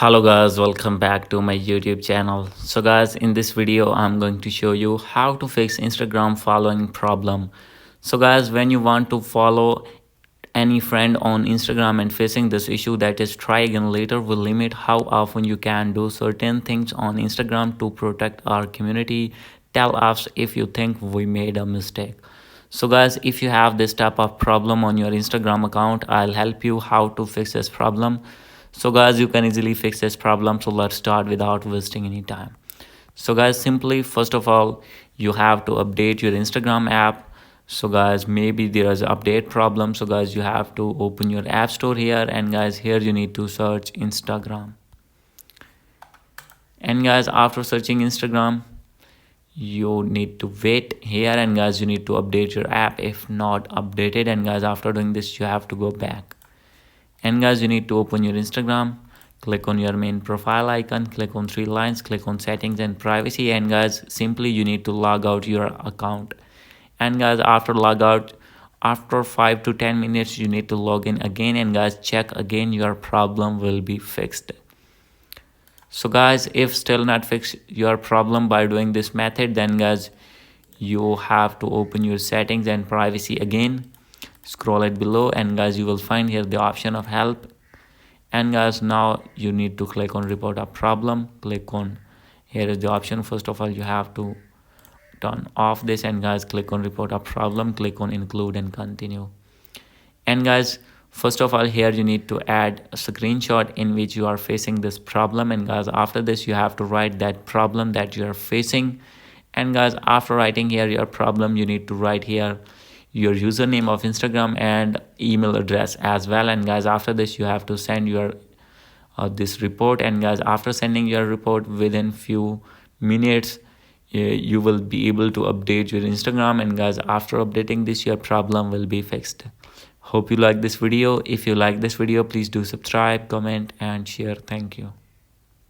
Hello guys, welcome back to my YouTube channel. So guys, in this video I'm going to show you how to fix Instagram following problem. So guys, when you want to follow any friend on Instagram and facing this issue, that is try again later, will limit how often you can do certain things on Instagram to protect our community. Tell us if you think we made a mistake. So guys, if you have this type of problem on your Instagram account, I'll help you how to fix this problem. So guys, you can easily fix this problem. So let's start without wasting any time. So guys, simply first of all, you have to update your Instagram app. So guys, maybe there is an update problem. So guys, you have to open your app store here, and guys, here you need to search Instagram. And guys, after searching Instagram, you need to wait here, and guys, you need to update your app if not updated. And guys, after doing this, you have to go back. And guys, you need to open your Instagram, click on your main profile icon, click on three lines, click on settings and privacy, and guys, simply you need to log out your account. And guys, after log out, after 5 to 10 minutes, you need to log in again, and guys, check again, your problem will be fixed. So guys, if still not fix your problem by doing this method, then guys, you have to open your settings and privacy again, scroll it below, and guys, you will find here the option of help. And guys, now you need to click on report a problem. Click on, here is the option. First of all, you have to turn off this, and guys, click on report a problem, click on include and continue. And guys, first of all, here you need to add a screenshot in which you are facing this problem. And guys, after this, you have to write that problem that you are facing. And guys, after writing here your problem, you need to write here your username of Instagram and email address as well. And guys, after this, you have to send your this report. And guys, after sending your report, within few minutes, you will be able to update your Instagram. And guys, after updating this, your problem will be fixed. Hope you like this video. If you like this video, please do subscribe, comment and share. Thank you.